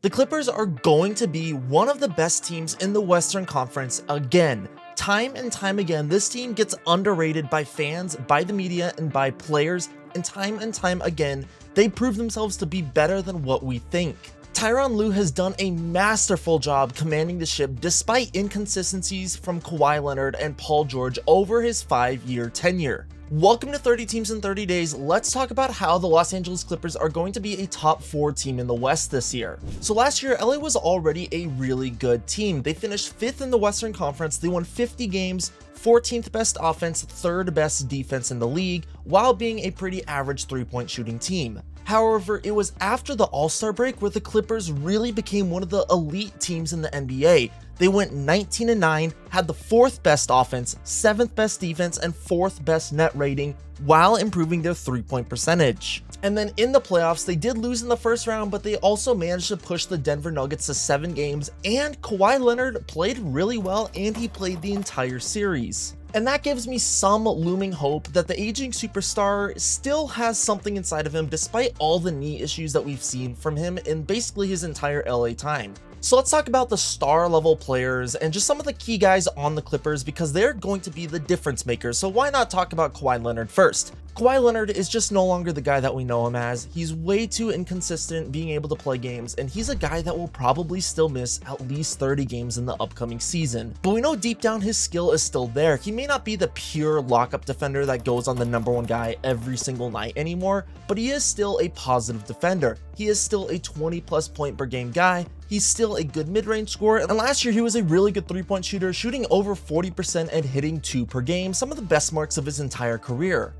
The Clippers are going to be one of the best teams in the Western Conference again. Time and time again, this team gets underrated by fans, by the media, and by players, and time again, they prove themselves to be better than what we think. Tyronn Lue has done a masterful job commanding the ship despite inconsistencies from Kawhi Leonard and Paul George over his 5-year tenure. Welcome to 30 Teams in 30 Days. Let's talk about how the Los Angeles Clippers are going to be a top 4 team in the West this year. So last year, LA was already a really good team. They finished 5th in the Western Conference, they won 50 games, 14th best offense, 3rd best defense in the league, while being a pretty average 3-point shooting team. However, it was after the All-Star break where the Clippers really became one of the elite teams in the NBA. They went 19-9, had the 4th best offense, 7th best defense, and 4th best net rating while improving their 3-point percentage. And then in the playoffs, they did lose in the first round, but they also managed to push the Denver Nuggets to 7 games, and Kawhi Leonard played really well, and he played the entire series. And that gives me some looming hope that the aging superstar still has something inside of him despite all the knee issues that we've seen from him in basically his entire LA time. So let's talk about the star level players and just some of the key guys on the Clippers because they're going to be the difference makers. So why not talk about Kawhi Leonard first? Kawhi Leonard is just no longer the guy that we know him as. He's way too inconsistent being able to play games, and he's a guy that will probably still miss at least 30 games in the upcoming season. But we know deep down his skill is still there. He may not be the pure lockup defender that goes on the #1 guy every single night anymore, but he is still a positive defender. He is still a 20+ point per game guy. He's still a good mid-range scorer, and last year he was a really good 3-point shooter, shooting over 40% and hitting 2 per game, some of the best marks of his entire career.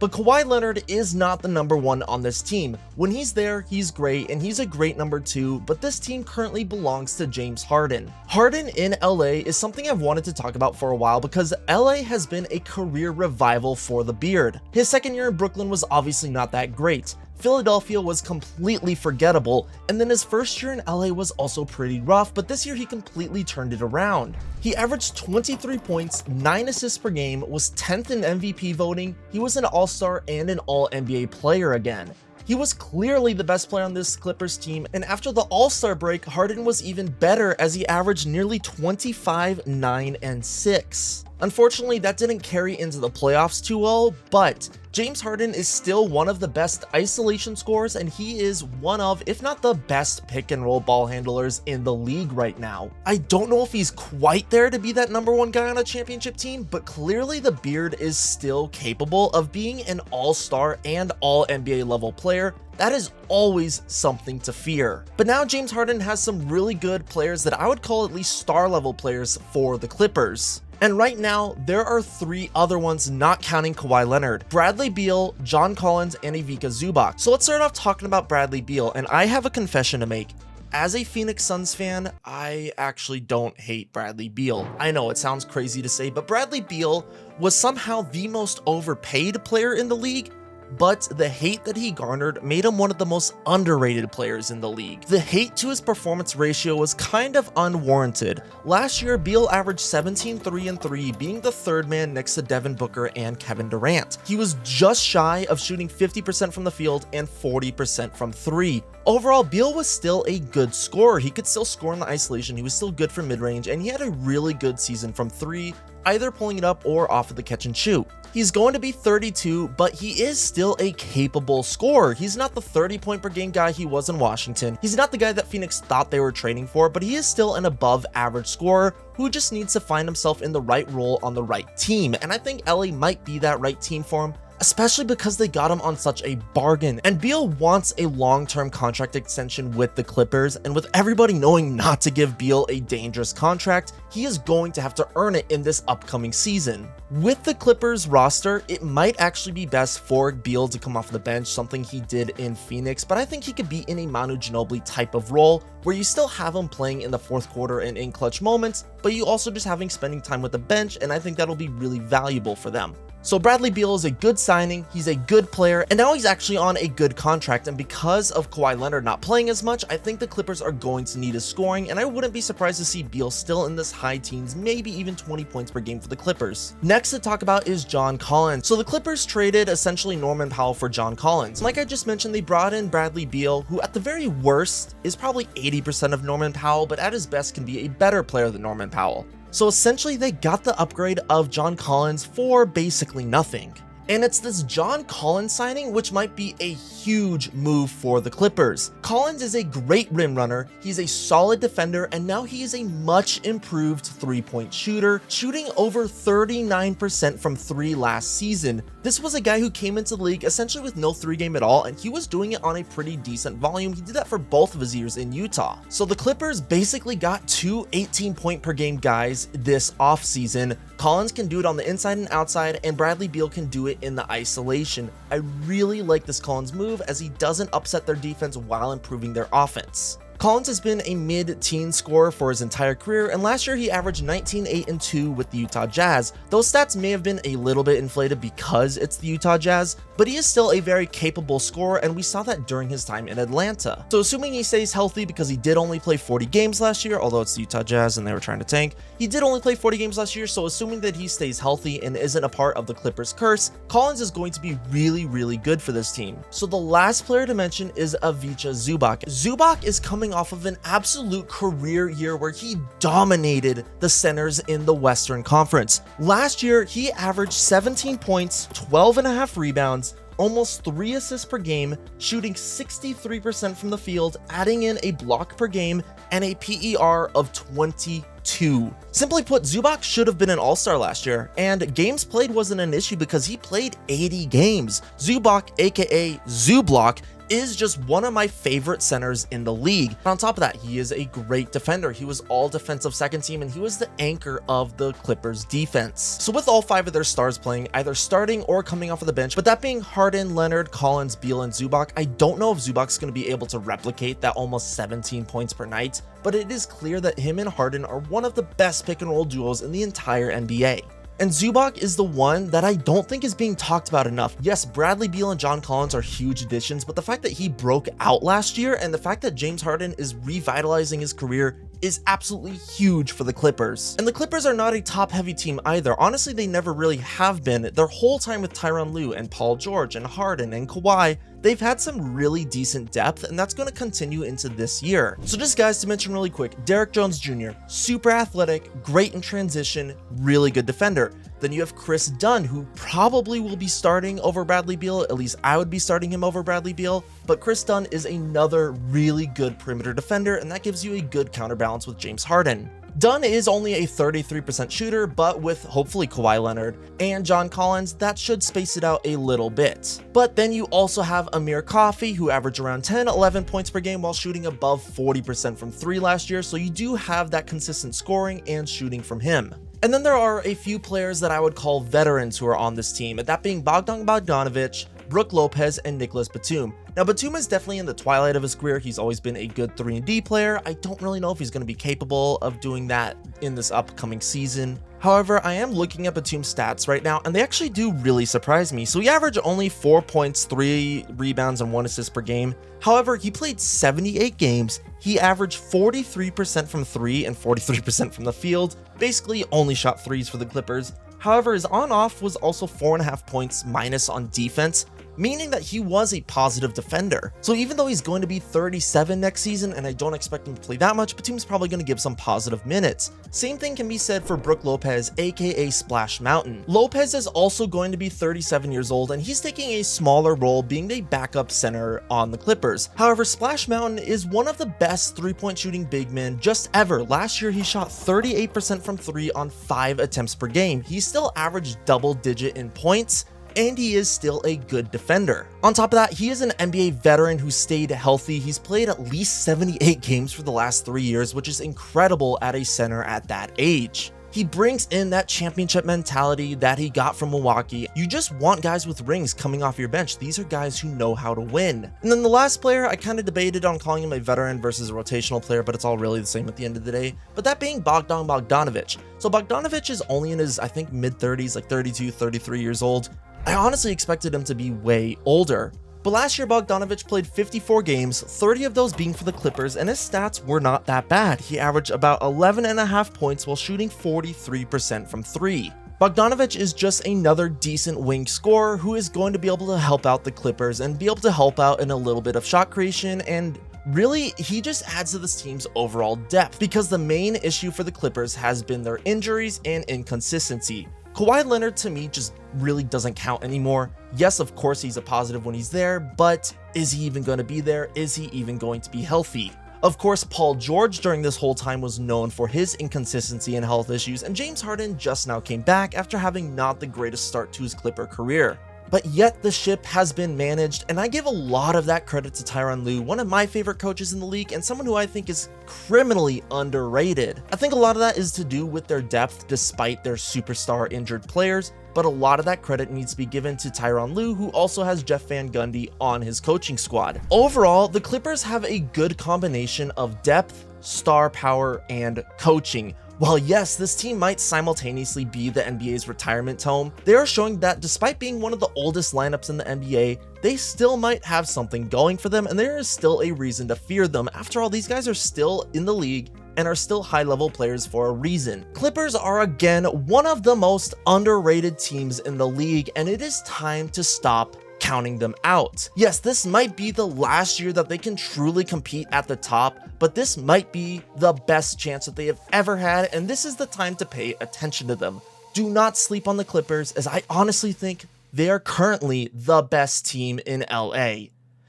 But Kawhi Leonard is not the #1 on this team. When he's there, he's great, and he's a great #2, but this team currently belongs to James Harden. Harden in LA is something I've wanted to talk about for a while because LA has been a career revival for the Beard. His second year in Brooklyn was obviously not that great. Philadelphia was completely forgettable, and then his first year in LA was also pretty rough, but this year he completely turned it around. He averaged 23 points, 9 assists per game, was 10th in MVP voting, he was an All-Star and an All-NBA player again. He was clearly the best player on this Clippers team, and after the All-Star break, Harden was even better as he averaged nearly 25, 9, and 6. Unfortunately, that didn't carry into the playoffs too well, but James Harden is still one of the best isolation scorers, and he is one of, if not the best pick and roll ball handlers in the league right now. I don't know if he's quite there to be that #1 guy on a championship team, but clearly the Beard is still capable of being an all-star and all-NBA level player. That is always something to fear. But now James Harden has some really good players that I would call at least star level players for the Clippers. And right now, there are 3 other ones not counting Kawhi Leonard: Bradley Beal, John Collins, and Ivica Zubac. So let's start off talking about Bradley Beal, and I have a confession to make. As a Phoenix Suns fan, I actually don't hate Bradley Beal. I know it sounds crazy to say, but Bradley Beal was somehow the most overpaid player in the league, but the hate that he garnered made him one of the most underrated players in the league. The hate to his performance ratio was kind of unwarranted. Last year, Beal averaged 17, 3, and 3, being the 3rd man next to Devin Booker and Kevin Durant. He was just shy of shooting 50% from the field and 40% from 3. Overall, Beal was still a good scorer. He could still score in the isolation, he was still good from mid-range, and he had a really good season from 3, either pulling it up or off of the catch and shoot. He's going to be 32, but he is still a capable scorer. He's not the 30-point per game guy he was in Washington. He's not the guy that Phoenix thought they were trading for, but he is still an above average scorer who just needs to find himself in the right role on the right team. And I think LA might be that right team for him, especially because they got him on such a bargain. And Beal wants a long-term contract extension with the Clippers, and with everybody knowing not to give Beal a dangerous contract, he is going to have to earn it in this upcoming season. With the Clippers roster, it might actually be best for Beal to come off the bench, something he did in Phoenix, but I think he could be in a Manu Ginobili type of role where you still have him playing in the 4th quarter and in clutch moments, but you also just have him spending time with the bench, and I think that'll be really valuable for them. So Bradley Beal is a good signing, he's a good player, and now he's actually on a good contract, and because of Kawhi Leonard not playing as much, I think the Clippers are going to need his scoring, and I wouldn't be surprised to see Beal still in this high teens, maybe even 20 points per game for the Clippers. Next to talk about is John Collins. So the Clippers traded essentially Norman Powell for John Collins. Like I just mentioned, they brought in Bradley Beal, who at the very worst is probably 80% of Norman Powell, but at his best can be a better player than Norman Powell. So essentially they got the upgrade of John Collins for basically nothing. And it's this John Collins signing which might be a huge move for the Clippers. Collins is a great rim runner, he's a solid defender, and now he is a much improved three-point shooter, shooting over 39% from three last season. This was a guy who came into the league essentially with no three game at all, and he was doing it on a pretty decent volume. He did that for both of his years in Utah. So the Clippers basically got two 18-point per game guys this offseason. Collins can do it on the inside and outside, and Bradley Beal can do it in the isolation. I really like this Collins move as he doesn't upset their defense while improving their offense. Collins has been a mid-teen scorer for his entire career, and last year he averaged 19, 8, and 2 with the Utah Jazz. Those stats may have been a little bit inflated because it's the Utah Jazz, but he is still a very capable scorer, and we saw that during his time in Atlanta. So assuming he stays healthy, because he did only play 40 games last year, although it's the Utah Jazz and they were trying to tank, he did only play 40 games last year, so assuming that he stays healthy and isn't a part of the Clippers curse, Collins is going to be really, really good for this team. So the last player to mention is Ivica Zubac. Zubac is coming off of an absolute career year where he dominated the centers in the Western Conference. Last year, he averaged 17 points, 12.5 rebounds, almost 3 assists per game, shooting 63% from the field, adding in a block per game, and a PER of 22. Simply put, Zubac should have been an all-star last year, and games played wasn't an issue because he played 80 games. Zubac, aka Zublock, is just one of my favorite centers in the league. And on top of that, he is a great defender. He was all defensive second team, and he was the anchor of the Clippers defense. So with all 5 of their stars playing, either starting or coming off of the bench, but that being Harden, Leonard, Collins, Beal, and Zubac, I don't know if Zubac's going to be able to replicate that almost 17 points per night, but it is clear that him and Harden are one of the best pick and roll duos in the entire NBA. And Zubac is the one that I don't think is being talked about enough. Yes, Bradley Beal and John Collins are huge additions, but the fact that he broke out last year and the fact that James Harden is revitalizing his career is absolutely huge for the Clippers. And the Clippers are not a top-heavy team either. Honestly, they never really have been. Their whole time with Tyronn Lue and Paul George and Harden and Kawhi, they've had some really decent depth, and that's going to continue into this year. So just guys to mention really quick, Derrick Jones Jr., super athletic, great in transition, really good defender. Then you have Chris Dunn, who probably will be starting over Bradley Beal. At least I would be starting him over Bradley Beal. But Chris Dunn is another really good perimeter defender, and that gives you a good counterbalance with James Harden. Dunn is only a 33% shooter, but with hopefully Kawhi Leonard and John Collins, that should space it out a little bit. But then you also have Amir Coffey, who averaged around 10, 11 points per game while shooting above 40% from 3 last year, so you do have that consistent scoring and shooting from him. And then there are a few players that I would call veterans who are on this team, that being Bogdan Bogdanović, Brook Lopez, and Nicholas Batum. Now, Batum is definitely in the twilight of his career. He's always been a good 3-and-D player. I don't really know if he's going to be capable of doing that in this upcoming season. However, I am looking at Batum's stats right now, and they actually do really surprise me. So he averaged only 4 points, 3 rebounds, and 1 assist per game. However, he played 78 games. He averaged 43% from 3 and 43% from the field. Basically, only shot 3s for the Clippers. However, his on-off was also 4.5 points minus on defense, meaning that he was a positive defender. So even though he's going to be 37 next season, and I don't expect him to play that much, Batum's probably going to give some positive minutes. Same thing can be said for Brook Lopez, aka Splash Mountain. Lopez is also going to be 37 years old, and he's taking a smaller role being a backup center on the Clippers. However, Splash Mountain is one of the best three-point shooting big men just ever. Last year, he shot 38% from 3 on 5 attempts per game. He still averaged double-digit in points, and he is still a good defender. On top of that, he is an NBA veteran who stayed healthy. He's played at least 78 games for the last 3 years, which is incredible at a center at that age. He brings in that championship mentality that he got from Milwaukee. You just want guys with rings coming off your bench. These are guys who know how to win. And then the last player, I kind of debated on calling him a veteran versus a rotational player, but it's all really the same at the end of the day. But that being Bogdan Bogdanović. So Bogdanović is only in his, I think, mid-30s, like 32, 33 years old. I honestly expected him to be way older. But last year, Bogdanović played 54 games, 30 of those being for the Clippers, and his stats were not that bad. He averaged about 11.5 points while shooting 43% from 3. Bogdanović is just another decent wing scorer who is going to be able to help out the Clippers and be able to help out in a little bit of shot creation, and really, he just adds to this team's overall depth because the main issue for the Clippers has been their injuries and inconsistency. Kawhi Leonard to me just really doesn't count anymore. Yes, of course he's a positive when he's there, but is he even going to be there? Is he even going to be healthy? Of course, Paul George during this whole time was known for his inconsistency and health issues, and James Harden just now came back after having not the greatest start to his Clipper career. But yet the ship has been managed, and I give a lot of that credit to Tyronn Lue, one of my favorite coaches in the league and someone who I think is criminally underrated. I think a lot of that is to do with their depth despite their superstar injured players, but a lot of that credit needs to be given to Tyronn Lue, who also has Jeff Van Gundy on his coaching squad. Overall, the Clippers have a good combination of depth, star power, and coaching. While yes, this team might simultaneously be the NBA's retirement home, they are showing that despite being one of the oldest lineups in the NBA, they still might have something going for them, and there is still a reason to fear them. After all, these guys are still in the league and are still high-level players for a reason. Clippers are again one of the most underrated teams in the league, and it is time to stop counting them out. Yes, this might be the last year that they can truly compete at the top, but this might be the best chance that they have ever had, and this is the time to pay attention to them. Do not sleep on the Clippers, as I honestly think they are currently the best team in LA.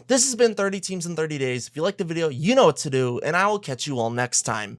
This has been 30 Teams in 30 Days. If you liked the video, you know what to do, and I will catch you all next time.